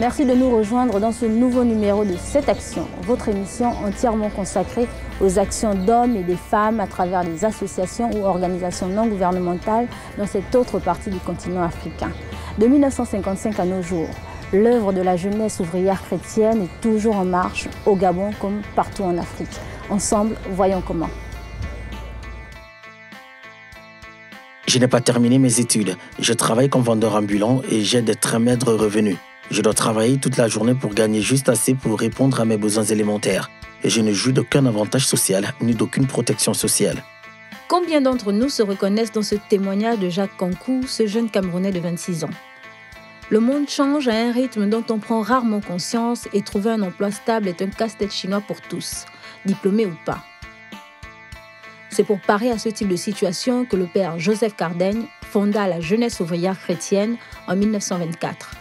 Merci de nous rejoindre dans ce nouveau numéro de Cette Action, votre émission entièrement consacrée aux actions d'hommes et des femmes à travers les associations ou organisations non gouvernementales dans cette autre partie du continent africain. De 1955 à nos jours, l'œuvre de la jeunesse ouvrière chrétienne est toujours en marche, au Gabon comme partout en Afrique. Ensemble, voyons comment. Je n'ai pas terminé mes études. Je travaille comme vendeur ambulant et j'ai de très maigres revenus. Je dois travailler toute la journée pour gagner juste assez pour répondre à mes besoins élémentaires. Et je ne jouis d'aucun avantage social ni d'aucune protection sociale. Combien d'entre nous se reconnaissent dans ce témoignage de Jacques Kankou, ce jeune Camerounais de 26 ans? Le monde change à un rythme dont on prend rarement conscience et trouver un emploi stable est un casse-tête chinois pour tous, diplômés ou pas. C'est pour parer à ce type de situation que le père Joseph Cardaigne fonda la jeunesse ouvrière chrétienne en 1924.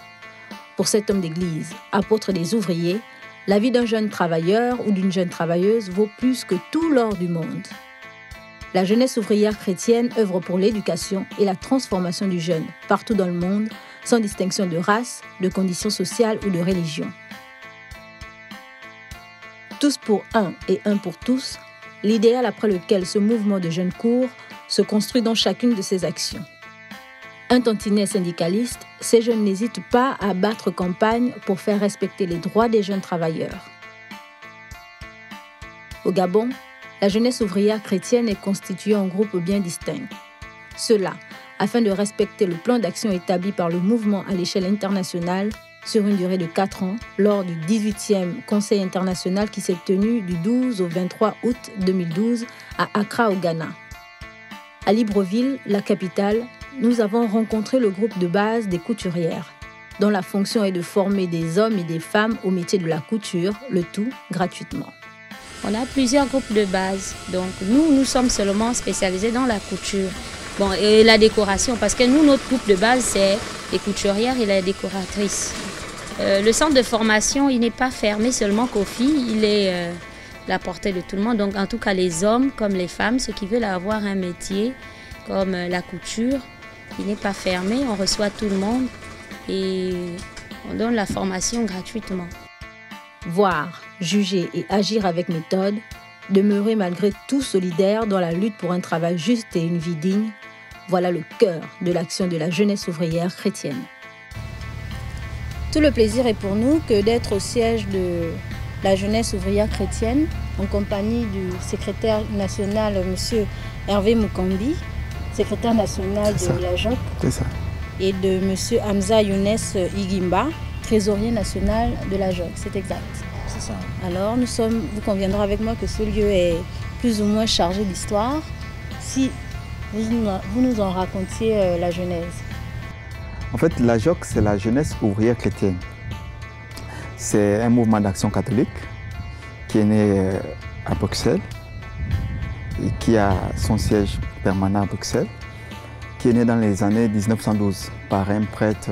Pour cet homme d'église, apôtre des ouvriers, la vie d'un jeune travailleur ou d'une jeune travailleuse vaut plus que tout l'or du monde. La jeunesse ouvrière chrétienne œuvre pour l'éducation et la transformation du jeune, partout dans le monde, sans distinction de race, de conditions sociales ou de religion. Tous pour un et un pour tous, l'idéal après lequel ce mouvement de jeunes court se construit dans chacune de ses actions. Un tantinet syndicaliste, ces jeunes n'hésitent pas à battre campagne pour faire respecter les droits des jeunes travailleurs. Au Gabon, la jeunesse ouvrière chrétienne est constituée en groupes bien distincts. Cela, afin de respecter le plan d'action établi par le mouvement à l'échelle internationale sur une durée de 4 ans, lors du 18e Conseil international qui s'est tenu du 12 au 23 août 2012 à Accra, au Ghana. À Libreville, la capitale, nous avons rencontré le groupe de base des couturières, dont la fonction est de former des hommes et des femmes au métier de la couture, le tout gratuitement. On a plusieurs groupes de base, donc nous sommes seulement spécialisés dans la couture. Bon, et la décoration, parce que nous, notre groupe de base, c'est les couturières et les décoratrices. Le centre de formation, il n'est pas fermé seulement qu'aux filles, il est la portée de tout le monde. Donc en tout cas, les hommes comme les femmes, ceux qui veulent avoir un métier comme la couture, il n'est pas fermé, on reçoit tout le monde et on donne la formation gratuitement. Voir, juger et agir avec méthode, demeurer malgré tout solidaire dans la lutte pour un travail juste et une vie digne, voilà le cœur de l'action de la jeunesse ouvrière chrétienne. Tout le plaisir est pour nous que d'être au siège de la jeunesse ouvrière chrétienne, en compagnie du secrétaire national, M. Hervé Mukambi, secrétaire national de la JOC, et de M. Hamza Younes Igimba, trésorier national de la JOC. C'est exact. C'est ça. Alors, vous conviendrez avec moi que ce lieu est plus ou moins chargé d'histoire. Si vous nous en racontiez la genèse. En fait, la JOC, c'est la jeunesse ouvrière chrétienne. C'est un mouvement d'action catholique qui est né à Bruxelles et qui a son siège permanent à Bruxelles, qui est né dans les années 1912 par un prêtre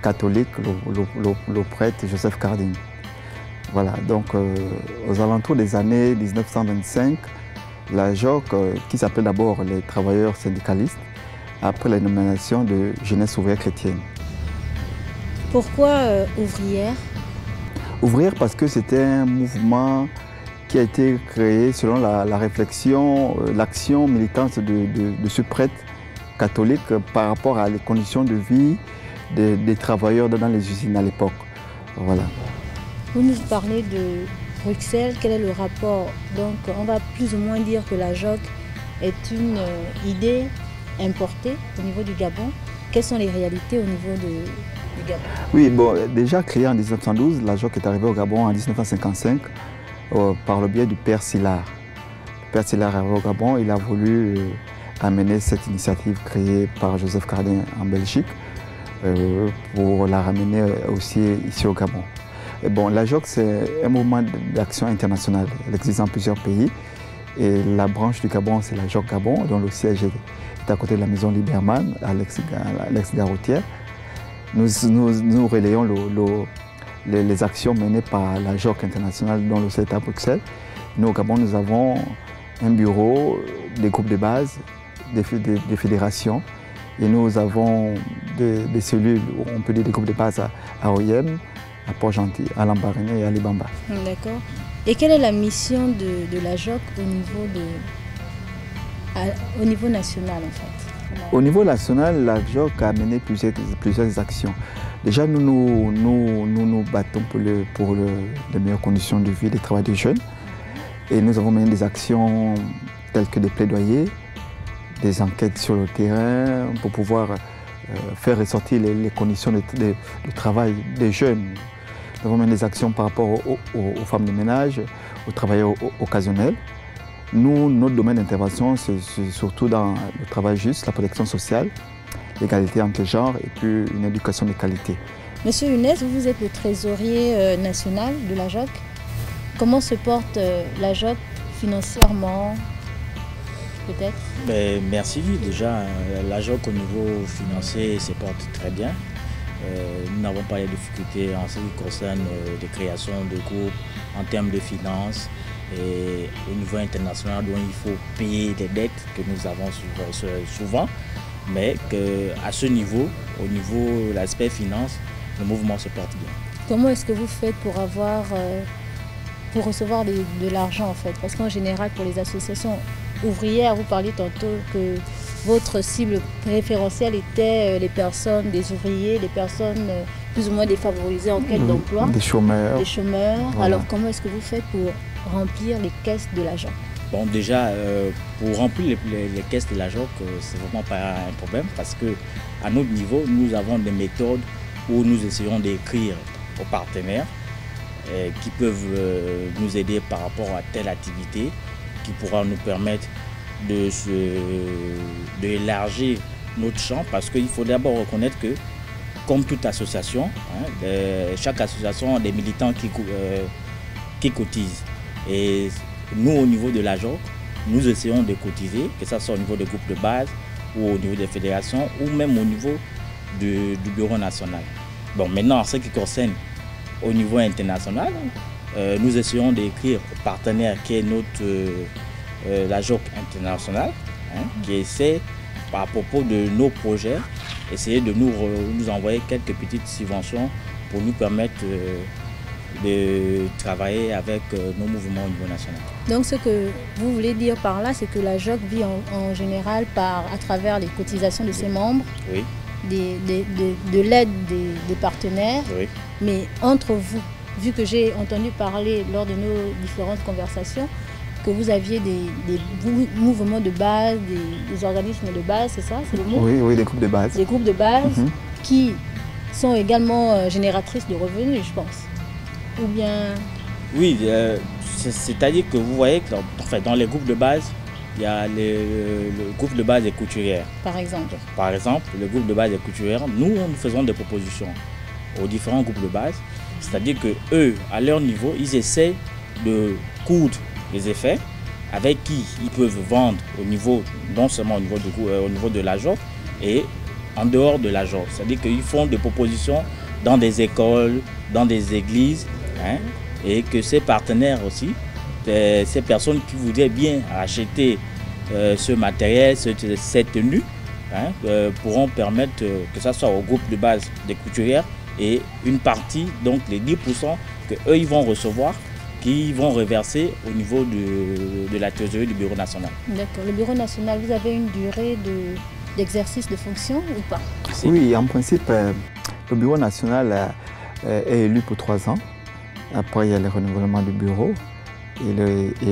catholique, le prêtre Joseph Cardaigne. Voilà, donc aux alentours des années 1925, la JOC, qui s'appelait d'abord les travailleurs syndicalistes, a pris la nomination de jeunesse ouvrière chrétienne. Pourquoi ouvrière? Ouvrière parce que c'était un mouvement qui a été créé selon la réflexion, l'action militante de ce prêtre catholique par rapport à les conditions de vie des travailleurs dans les usines à l'époque. Voilà. Vous nous parlez de Bruxelles, quel est le rapport? Donc on va plus ou moins dire que la JOC est une idée importée au niveau du Gabon. Quelles sont les réalités au niveau du Gabon? Oui, bon, déjà créée en 1912, la JOC est arrivée au Gabon en 1955 par le biais du père Sillard. Le père Sillard est arrivé au Gabon, il a voulu amener cette initiative créée par Joseph Cardaigne en Belgique pour la ramener aussi ici au Gabon. Et bon, la JOC, c'est un mouvement d'action internationale. Elle existe dans plusieurs pays. Et la branche du Gabon, c'est la JOC Gabon, dont le siège est à côté de la maison Liberman, à l'ex-Garoutière. Nous relayons les actions menées par la JOC internationale, dont le siège est à Bruxelles. Nous, au Gabon, nous avons un bureau, des groupes de base, des fédérations Et nous avons des cellules, on peut dire des groupes de base à OIM, à Port-Gentil, à Lambaréné et à Libamba. D'accord. Et quelle est la mission de la JOC au niveau national en fait? Au niveau national, la JOC a mené plusieurs actions. Déjà, nous nous battons pour les meilleures conditions de vie et de travail des jeunes. Et nous avons mené des actions telles que des plaidoyers, des enquêtes sur le terrain pour pouvoir faire ressortir les conditions de travail des jeunes. Nous avons mené des actions par rapport aux femmes de ménage, aux travailleurs occasionnels. Nous, notre domaine d'intervention, c'est surtout dans le travail juste, la protection sociale, l'égalité entre les genres et puis une éducation de qualité. Monsieur Younes, vous êtes le trésorier national de la JOC. Comment se porte la JOC financièrement, peut-être? Merci. Déjà, la JOC au niveau financier se porte très bien. Nous n'avons pas les difficultés en ce qui concerne la création de groupes en termes de finances. Et au niveau international, donc, il faut payer les dettes que nous avons souvent, mais qu'à ce niveau, au niveau de l'aspect finance, le mouvement se porte bien. Comment est-ce que vous faites pour recevoir de l'argent en fait? Parce qu'en général, pour les associations ouvrières, vous parliez tantôt que votre cible préférentielle était les personnes, des ouvriers, les personnes plus ou moins défavorisées en quête d'emploi. Des chômeurs. Des chômeurs. Voilà. Alors comment est-ce que vous faites pour remplir les caisses de la JOC? Bon, déjà, pour remplir les caisses de la JOC, c'est vraiment pas un problème parce qu'à notre niveau, nous avons des méthodes où nous essayons d'écrire aux partenaires qui peuvent nous aider par rapport à telle activité qui pourra nous permettre d'élargir notre champ parce qu'il faut d'abord reconnaître que, comme toute association, chaque association a des militants qui cotisent. Et nous, au niveau de la JOC, nous essayons de cotiser, que ce soit au niveau des groupes de base ou au niveau des fédérations ou même au niveau du bureau national. Bon, maintenant, en ce qui concerne au niveau international, nous essayons d'écrire aux partenaires qui est la JOC internationale, qui essaie, à propos de nos projets, essayer de nous envoyer quelques petites subventions pour nous permettre de travailler avec nos mouvements au niveau national. Donc ce que vous voulez dire par là, c'est que la JOC vit en général à travers les cotisations de ses membres, oui, de l'aide des partenaires, oui. Mais entre vous, vu que j'ai entendu parler lors de nos différentes conversations, que vous aviez des mouvements de base, des organismes de base, c'est ça, c'est le mot? Oui, des groupes de base. Des groupes de base qui sont également génératrices de revenus, je pense. Ou bien... Oui, c'est-à-dire que vous voyez que dans les groupes de base, il y a le groupe de base des couturières. Par exemple. Par exemple, le groupe de base des couturières, nous faisons des propositions aux différents groupes de base. C'est-à-dire qu'eux, à leur niveau, ils essaient de coudre les effets avec qui ils peuvent vendre au niveau, non seulement au niveau de la JOC et en dehors de la JOC. C'est-à-dire qu'ils font des propositions dans des écoles, dans des églises, et que ces partenaires aussi, ces personnes qui voudraient bien acheter ce matériel, cette tenue, pourront permettre que ce soit au groupe de base des couturières et une partie, donc les 10% qu'eux ils vont recevoir, qui vont reverser au niveau de la trésorerie du bureau national. D'accord. Le bureau national, vous avez une durée d'exercice de fonction ou pas? Oui, en principe, le bureau national est élu pour 3 ans. Après, il y a le renouvellement du bureau et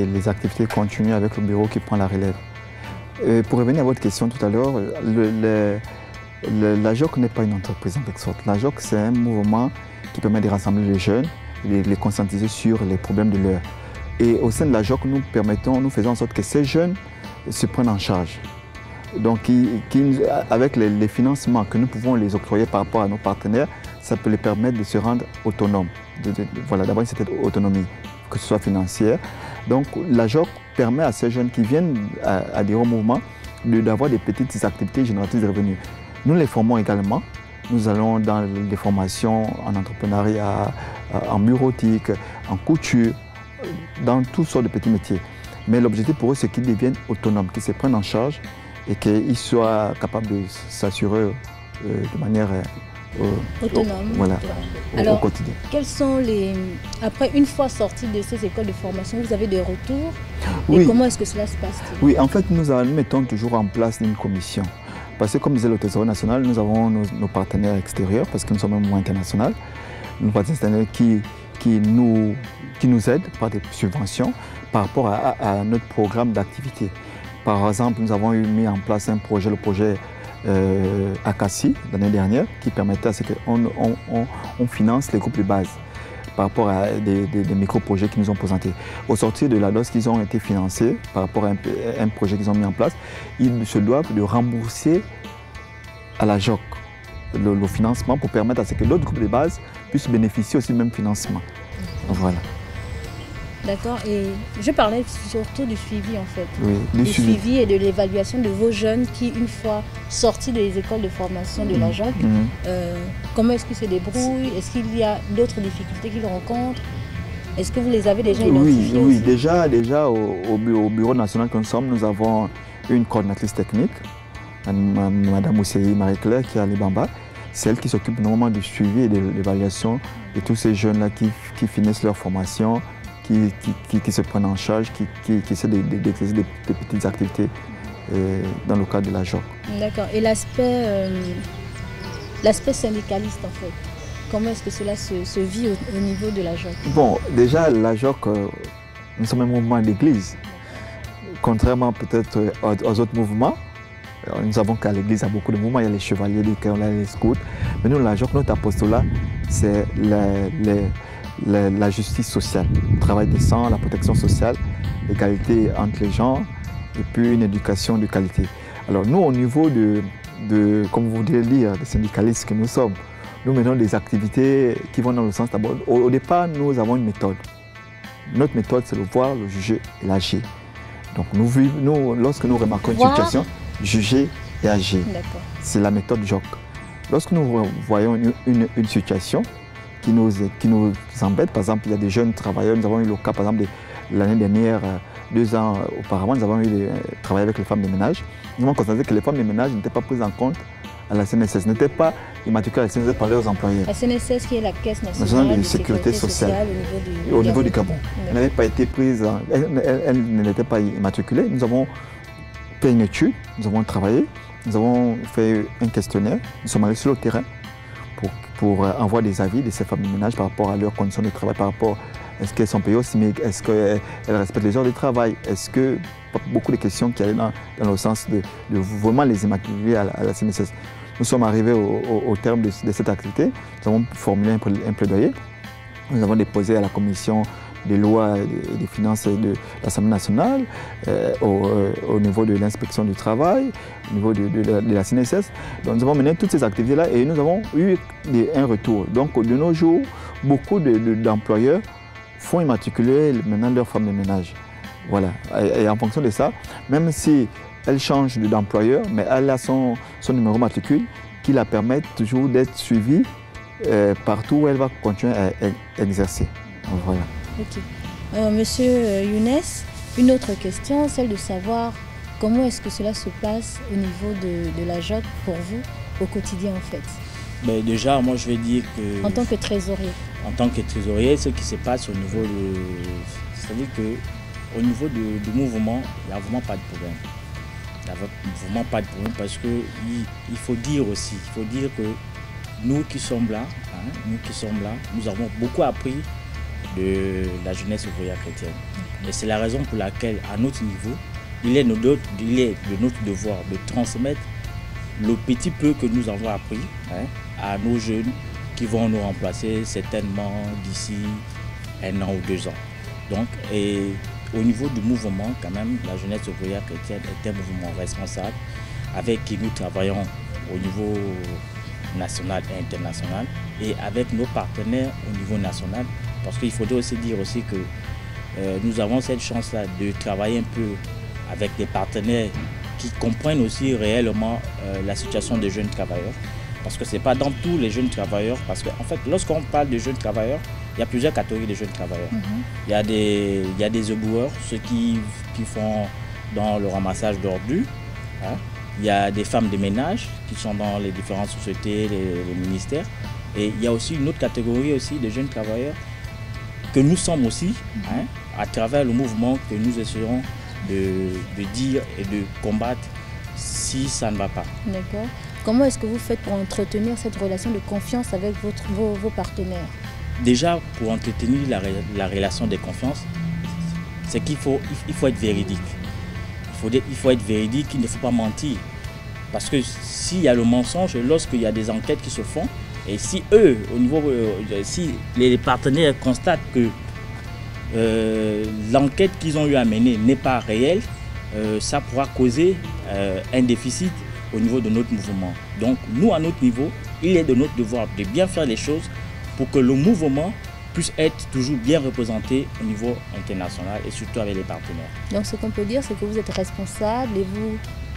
les activités continuent avec le bureau qui prend la relève. Pour revenir à votre question tout à l'heure, la JOC n'est pas une entreprise en quelque sorte. La JOC, c'est un mouvement qui permet de rassembler les jeunes, les conscientiser sur les problèmes de l'heure. Et au sein de la JOC, nous faisons en sorte que ces jeunes se prennent en charge. Donc, avec les financements que nous pouvons les octroyer par rapport à nos partenaires, ça peut les permettre de se rendre autonomes, d'avoir une certaine autonomie, que ce soit financière. Donc, la JOC permet à ces jeunes qui viennent adhérer au mouvement d'avoir des petites activités génératrices de revenus. Nous les formons également. Nous allons dans des formations en entrepreneuriat, en bureautique, en couture, dans toutes sortes de petits métiers. Mais l'objectif pour eux, c'est qu'ils deviennent autonomes, qu'ils se prennent en charge et qu'ils soient capables de s'assurer de manière autonome. Voilà, alors, au quotidien. Quels sont après, une fois sortis de ces écoles de formation, vous avez des retours? Oui. Et comment est-ce que cela se passe? Oui, en fait, nous mettons toujours en place une commission. Parce que, comme disait le Trésor national, nous avons nos partenaires extérieurs, parce que nous sommes un mouvement international, nos partenaires qui nous aident par des subventions par rapport à notre programme d'activité. Par exemple, nous avons mis en place un projet, le projet Akassi, l'année dernière, qui permettait à ce qu'on finance les groupes de base par rapport à des micro-projets qu'ils nous ont présentés. Au sortir de là, lorsqu'ils ont été financés par rapport à un projet qu'ils ont mis en place, ils se doivent de rembourser à la JOC le financement pour permettre à ce que l'autre groupe de base puisse bénéficier aussi du même financement. Donc, voilà. D'accord, et je parlais surtout du suivi en fait. Oui, du suivi et de l'évaluation de vos jeunes qui, une fois sortis des écoles de formation de la JOC, comment est-ce qu'ils se débrouillent? Est-ce qu'il y a d'autres difficultés qu'ils rencontrent? Est-ce que vous les avez déjà identifiées? Oui, déjà au bureau national que nous sommes, nous avons une coordinatrice technique, Madame Ousseï Marie-Claire, qui est à Libamba. C'est elle qui s'occupe normalement du suivi et de l'évaluation de tous ces jeunes-là qui finissent leur formation, qui se prennent en charge, qui essaient d'exercer des petites activités dans le cadre de la JOC. D'accord. Et l'aspect syndicaliste, en fait, comment est-ce que cela se vit au niveau de la JOC? Bon, déjà, la JOC, nous sommes un mouvement d'église. Contrairement peut-être aux autres mouvements, nous savons qu'à l'église, il y a beaucoup de mouvements. Il y a les chevaliers du cœur, les scouts. Mais nous, la JOC, notre apostolat, c'est la justice sociale, le travail décent, la protection sociale, l'égalité entre les gens et puis une éducation de qualité. Alors nous, au niveau comme vous voulez lire, des syndicalistes que nous sommes, nous menons des activités qui vont dans le sens d'abord. Au départ, nous avons une méthode. Notre méthode, c'est le voir, le juger et l'agir. Donc lorsque nous remarquons une situation, juger et agir. C'est la méthode JOC. Lorsque nous voyons une situation qui nous embête, par exemple, il y a des jeunes travailleurs, nous avons eu le cas, par exemple, l'année dernière, 2 ans auparavant, nous avons travaillé avec les femmes de ménage. Nous avons constaté que les femmes de ménage n'étaient pas prises en compte à la CNSS, n'étaient pas immatriculées à la CNSS par leurs employeurs. La CNSS qui est la Caisse nationale de sécurité sociale au niveau du Gabon. Elle n'avait pas été prise, elle n'était pas immatriculée. Nous avons fait une étude, nous avons travaillé, nous avons fait un questionnaire, nous sommes allés sur le terrain pour envoyer des avis de ces femmes de ménage par rapport à leurs conditions de travail, par rapport à est-ce qu'elles sont payées au SMIC, est-ce qu'elles respectent les heures de travail, est-ce que beaucoup de questions qui allaient dans le sens de vraiment les immatriculer à la CNSS. Nous sommes arrivés au terme de cette activité, nous avons formulé un plaidoyer, nous avons déposé à la commission des lois et des finances de l'Assemblée nationale, au niveau de l'inspection du travail, au niveau de la CNSS. Donc nous avons mené toutes ces activités-là et nous avons eu un retour. Donc de nos jours, beaucoup d'employeurs font immatriculer maintenant leurs femmes de ménage. Voilà. Et en fonction de ça, même si elle change d'employeur, mais elle a son numéro matricule qui la permet toujours d'être suivie partout où elle va continuer à exercer. Donc, voilà. Ok. Monsieur Younes, une autre question, celle de savoir comment est-ce que cela se passe au niveau de la JOC pour vous au quotidien en fait? Mais déjà, moi je vais dire que... En tant que trésorier. En tant que trésorier, ce qui se passe au niveau de... C'est-à-dire qu'au niveau du mouvement, il n'y a vraiment pas de problème. Il n'y a vraiment pas de problème parce qu'il faut dire aussi, il faut dire que nous qui sommes là, nous avons beaucoup appris de la jeunesse ouvrière chrétienne. Et c'est la raison pour laquelle, à notre niveau, il est de notre devoir de transmettre le petit peu que nous avons appris à nos jeunes qui vont nous remplacer certainement d'ici 1 an ou 2 ans. Donc, et au niveau du mouvement, quand même, la jeunesse ouvrière chrétienne est un mouvement responsable avec qui nous travaillons au niveau national et international et avec nos partenaires au niveau national. Parce qu'il faudrait aussi dire aussi que nous avons cette chance-là de travailler un peu avec des partenaires qui comprennent aussi réellement la situation des jeunes travailleurs. Parce que ce n'est pas dans tous les jeunes travailleurs. Parce qu'en fait, lorsqu'on parle de jeunes travailleurs, il y a plusieurs catégories de jeunes travailleurs. Il y a des éboueurs, ceux qui font dans le ramassage d'ordures. il y a des femmes de ménage qui sont dans les différentes sociétés, les ministères. Et il y a aussi une autre catégorie aussi de jeunes travailleurs que nous sommes aussi, à travers le mouvement que nous essayons de dire et de combattre si ça ne va pas. D'accord. Comment est-ce que vous faites pour entretenir cette relation de confiance avec vos partenaires? Déjà, pour entretenir la relation de confiance, c'est qu'il faut être véridique. Il faut être véridique, il ne faut pas mentir. Parce que s'il y a le mensonge, lorsqu'il y a des enquêtes qui se font, et si eux, si les partenaires constatent que l'enquête qu'ils ont eu à mener n'est pas réelle, ça pourra causer un déficit au niveau de notre mouvement. Donc nous, à notre niveau, il est de notre devoir de bien faire les choses pour que le mouvement puisse être toujours bien représenté au niveau international et surtout avec les partenaires. Donc ce qu'on peut dire, c'est que vous êtes responsable et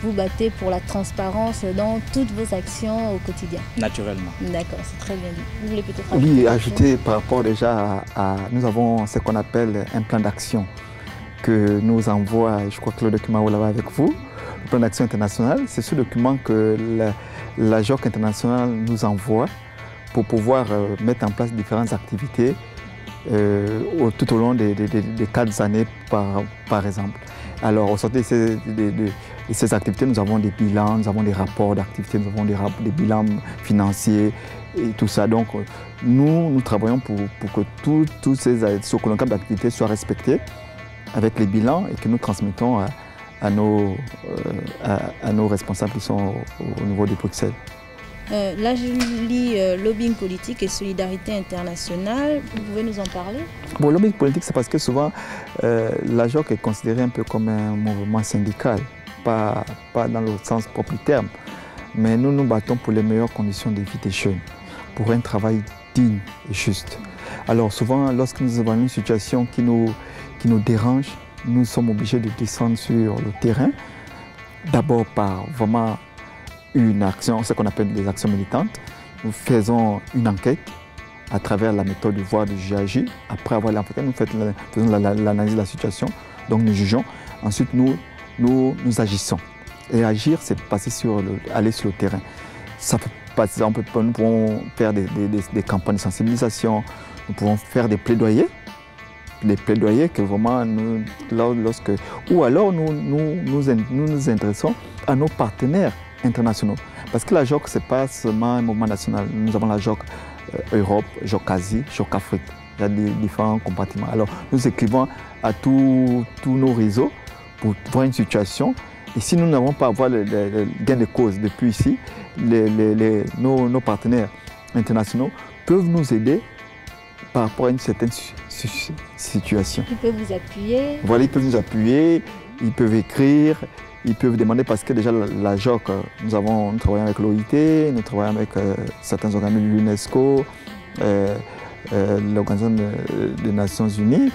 vous battez pour la transparence dans toutes vos actions au quotidien. Naturellement. D'accord, c'est très bien dit. Vous voulez peut-être ajouter par rapport déjà à... Nous avons ce qu'on appelle un plan d'action que nous envoie, je crois que le document vous l'avez avec vous, le plan d'action international. C'est ce document que la JOC internationale nous envoie pour pouvoir mettre en place différentes activités tout au long des 4 années par exemple. Alors, au sortir de ces activités, nous avons des bilans, nous avons des rapports d'activités, nous avons des bilans financiers et tout ça. Donc, nous travaillons pour que tous ce colloquium d'activités soient respectés avec les bilans et que nous transmettons à nos responsables qui sont au niveau de Bruxelles. Là, je lis lobbying politique et solidarité internationale. Vous pouvez nous en parler? Bon, lobbying politique, c'est parce que souvent, la JOC est considérée un peu comme un mouvement syndical, pas dans le sens propre du terme. Mais nous nous battons pour les meilleures conditions de vie des jeunes, pour un travail digne et juste. Alors souvent, lorsque nous avons une situation qui nous dérange, nous sommes obligés de descendre sur le terrain, d'abord par vraiment une action, ce qu'on appelle des actions militantes. Nous faisons une enquête à travers la méthode de voix de GAG. Après avoir l'enquête, nous faisons l'analyse de la situation, donc nous jugeons. Ensuite, nous agissons. Et agir, c'est aller sur le terrain. Ça peut passer, nous pouvons faire des campagnes de sensibilisation, nous pouvons faire des plaidoyers que vraiment, ou alors nous nous intéressons à nos partenaires internationaux. Parce que la JOC, ce n'est pas seulement un mouvement national. Nous avons la JOC Europe, JOC Asie, JOC Afrique. Il y a des différents compartiments. Alors, nous écrivons à tous nos réseaux pour voir une situation. Et si nous n'avons pas à voir le gain de cause depuis ici, nos partenaires internationaux peuvent nous aider par rapport à une certaine situation. Ils peuvent vous appuyer. Voilà, ils peuvent nous appuyer, ils peuvent écrire. Ils peuvent demander parce que déjà la JOC, nous travaillons avec l'OIT, nous travaillons avec certains organismes de l'UNESCO, l'Organisation des Nations Unies.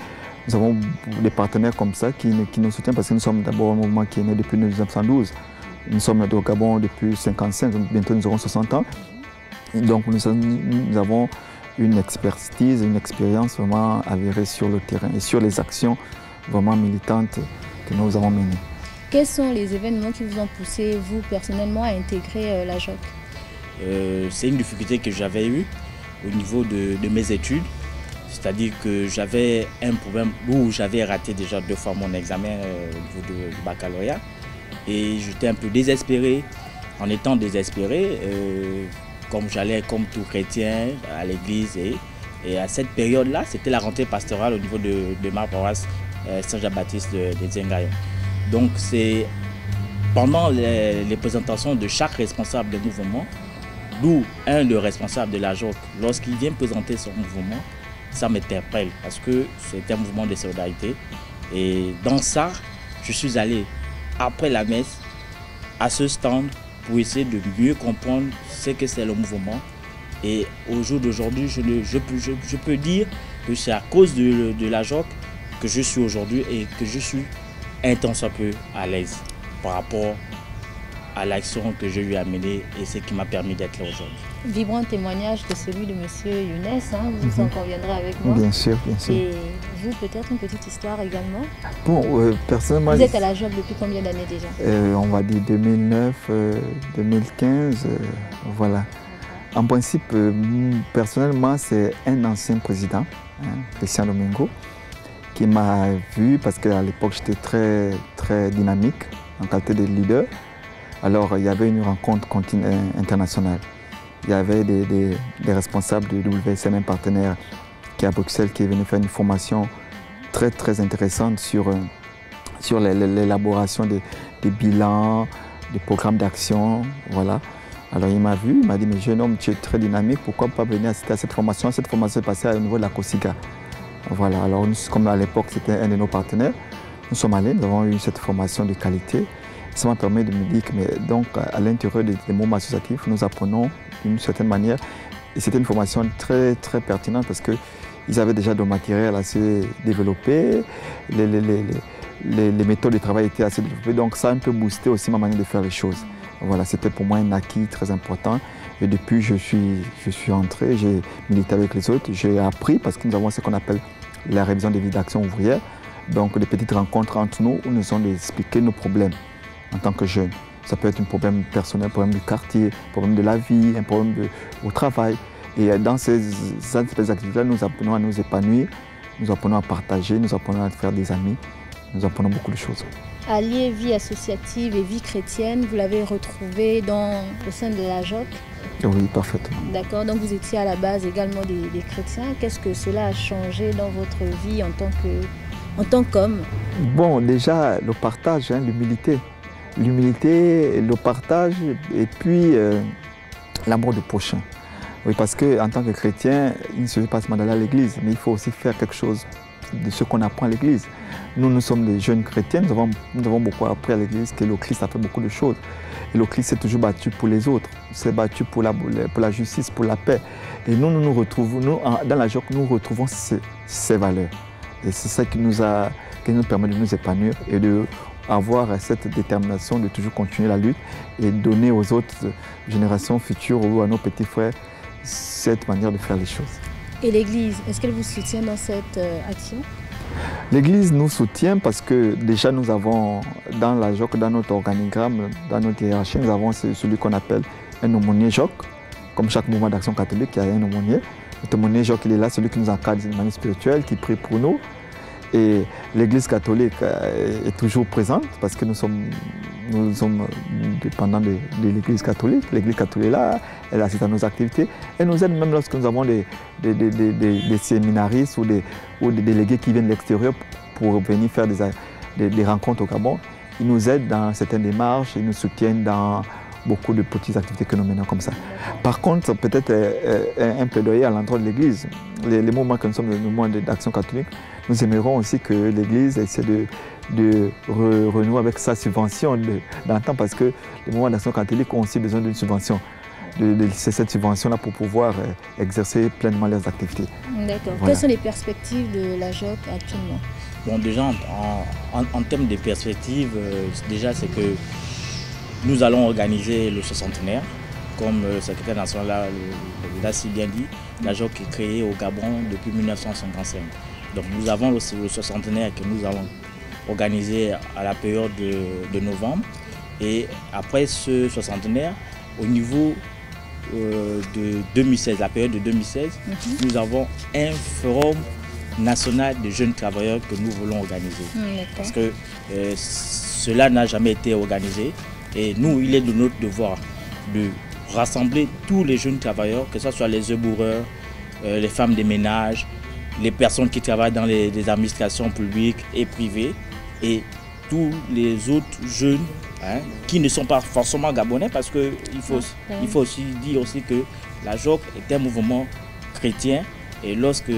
Nous avons des partenaires comme ça qui nous soutiennent parce que nous sommes d'abord un mouvement qui est né depuis 1912. Nous sommes au Gabon depuis 1955, donc bientôt nous aurons 60 ans. Donc nous avons une expertise, une expérience vraiment avérée sur le terrain et sur les actions vraiment militantes que nous avons menées. Quels sont les événements qui vous ont poussé, vous, personnellement, à intégrer la JOC? C'est une difficulté que j'avais eue au niveau de mes études. C'est-à-dire que j'avais un problème où j'avais raté déjà 2 fois mon examen au niveau du baccalauréat. Et j'étais un peu désespéré. En étant désespéré, comme j'allais comme tout chrétien à l'église. Et à cette période-là, c'était la rentrée pastorale au niveau de ma paroisse Saint-Jean-Baptiste de Zengayon. Donc c'est pendant les présentations de chaque responsable de mouvement, d'où un des responsables de la JOC, lorsqu'il vient présenter son mouvement, ça m'interpelle parce que c'est un mouvement de solidarité. Et dans ça, je suis allé après la messe à ce stand pour essayer de mieux comprendre ce que c'est le mouvement. Et au jour d'aujourd'hui, je peux dire que c'est à cause de la JOC que je suis aujourd'hui et que je suis un tant soit peu à l'aise par rapport à l'action que je lui ai menée et ce qui m'a permis d'être là aujourd'hui. Vibrant témoignage de celui de M. Younes, hein, vous en conviendrez avec moi. Bien sûr, bien sûr. Et vous, peut-être une petite histoire également. Bon, personnellement... Vous êtes à la JOC depuis combien d'années déjà? On va dire 2009, 2015, voilà. En principe, personnellement, c'est un ancien président, hein, Christian Domingo, qui m'a vu parce qu'à l'époque, j'étais très dynamique en qualité de leader. Alors, il y avait une rencontre internationale. Il y avait des responsables de WSM, un partenaire qui est à Bruxelles, qui est venu faire une formation très intéressante sur l'élaboration des bilans, des programmes d'action, voilà. Alors il m'a vu, il m'a dit, mais jeune homme, tu es très dynamique, pourquoi pas venir assister à cette formation? Cette formation est passée au niveau de la COSIGA. Voilà, alors nous, comme à l'époque c'était un de nos partenaires, nous sommes allés, nous avons eu cette formation de qualité. Ça m'a permis de me dire que, mais donc, à l'intérieur des mouvements associatifs, nous apprenons d'une certaine manière. Et c'était une formation très pertinente parce qu'ils avaient déjà du matériel assez développé, les méthodes de travail étaient assez développées, donc ça a un peu boosté aussi ma manière de faire les choses. Voilà, c'était pour moi un acquis très important. Et depuis, je suis entré, j'ai milité avec les autres, j'ai appris parce que nous avons ce qu'on appelle la révision des vies d'action ouvrière. Donc, des petites rencontres entre nous où nous allons expliquer nos problèmes en tant que jeunes. Ça peut être un problème personnel, un problème du quartier, un problème de la vie, un problème au travail. Et dans ces activités-là, nous apprenons à nous épanouir, nous apprenons à partager, nous apprenons à faire des amis, nous apprenons beaucoup de choses. Allier vie associative et vie chrétienne, vous l'avez retrouvé au sein de la JOC? Oui, parfaitement. D'accord, donc vous étiez à la base également des chrétiens. Qu'est-ce que cela a changé dans votre vie en tant qu'homme? Bon, déjà, le partage, hein, l'humilité. L'humilité, le partage et puis l'amour du prochain. Oui, parce qu'en tant que chrétien, il ne suffit pas seulement d'aller à l'église, mais il faut aussi faire quelque chose de ce qu'on apprend à l'église. Nous sommes des jeunes chrétiens, nous avons beaucoup appris à l'église que le Christ a fait beaucoup de choses. Et le Christ s'est toujours battu pour les autres, s'est battu pour la justice, pour la paix. Et nous retrouvons, dans la JOC, nous retrouvons ces valeurs. Et c'est ça qui nous permet de nous épanouir et d'avoir cette détermination de toujours continuer la lutte et donner aux autres générations futures ou à nos petits frères cette manière de faire les choses. Et l'Église, est-ce qu'elle vous soutient dans cette action? L'Église nous soutient parce que déjà nous avons dans la JOC, dans notre organigramme, dans notre hiérarchie, nous avons celui qu'on appelle un aumônier JOC. Comme chaque mouvement d'action catholique, il y a un aumônier. Notre aumônier JOC, il est là, celui qui nous encadre d'une manière spirituelle, qui prie pour nous. Et l'Église catholique est toujours présente parce que nous sommes dépendants de l'Église catholique. L'Église catholique est là, elle assiste à nos activités. Elle nous aide même lorsque nous avons des séminaristes ou des délégués qui viennent de l'extérieur pour venir faire des rencontres au Gabon. Ils nous aident dans certaines démarches, ils nous soutiennent dans beaucoup de petites activités que nous menons comme ça. Par contre, peut-être un plaidoyer à l'endroit de l'Église. Les mouvements que nous sommes, les mouvements d'action catholique, nous aimerons aussi que l'Église essaie de renouer avec sa subvention d'antan parce que les mouvements d'action catholique ont aussi besoin d'une subvention. De cette subvention-là pour pouvoir exercer pleinement leurs activités. D'accord. Voilà. Quelles sont les perspectives de la JOC actuellement? Bon, déjà, en termes de perspectives, déjà, c'est que nous allons organiser le 60e. Comme le secrétaire national l'a si bien dit, la JOC est créée au Gabon depuis 1955. Donc nous avons le 60e que nous allons organiser à la période de novembre. Et après ce 60e, au niveau de 2016, la période de 2016, nous avons un forum national de jeunes travailleurs que nous voulons organiser. Parce que cela n'a jamais été organisé. Et nous, il est de notre devoir de rassembler tous les jeunes travailleurs, que ce soit les éboueurs, les femmes des ménages, les personnes qui travaillent dans les administrations publiques et privées, et tous les autres jeunes qui ne sont pas forcément gabonais, parce qu'il faut aussi dire aussi que la JOC est un mouvement chrétien, et lorsque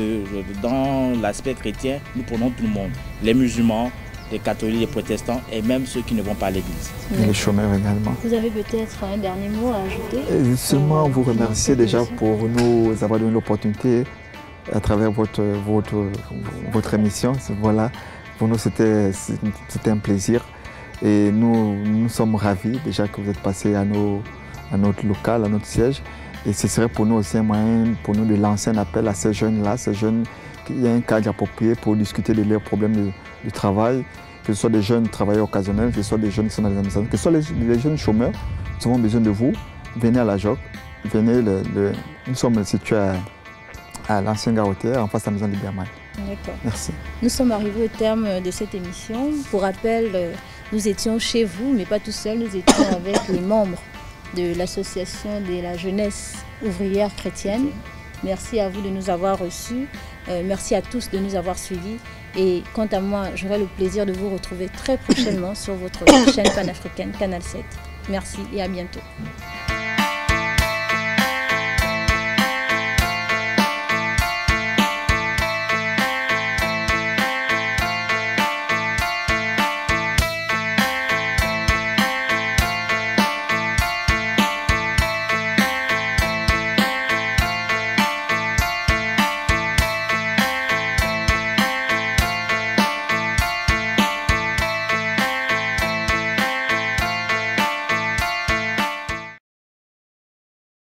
dans l'aspect chrétien, nous prenons tout le monde, les musulmans, les catholiques, les protestants et même ceux qui ne vont pas à l'église. Et les chômeurs également. Vous avez peut-être un dernier mot à ajouter? Seulement vous remercier déjà pour nous avoir donné l'opportunité à travers votre émission. Voilà, pour nous c'était un plaisir. Et nous sommes ravis déjà que vous êtes passé à notre local, à notre siège. Et ce serait pour nous aussi un moyen pour nous de lancer un appel à ces jeunes-là, ces jeunes qu'il y a un cadre approprié pour discuter de leurs problèmes de travail, que ce soit des jeunes travailleurs occasionnels, que ce soit des jeunes qui sont dans les administrations, que ce soit les jeunes chômeurs. Nous avons besoin de vous. Venez à la JOC. Venez, nous sommes situés à l'ancien gare routière, en face de la maison Liberman. D'accord. Merci. Nous sommes arrivés au terme de cette émission. Pour rappel, nous étions chez vous, mais pas tout seuls. Nous étions avec les membres de l'association de la jeunesse ouvrière chrétienne. Merci à vous de nous avoir reçus. Merci à tous de nous avoir suivis. Et quant à moi, j'aurai le plaisir de vous retrouver très prochainement sur votre chaîne panafricaine Canal 7. Merci et à bientôt.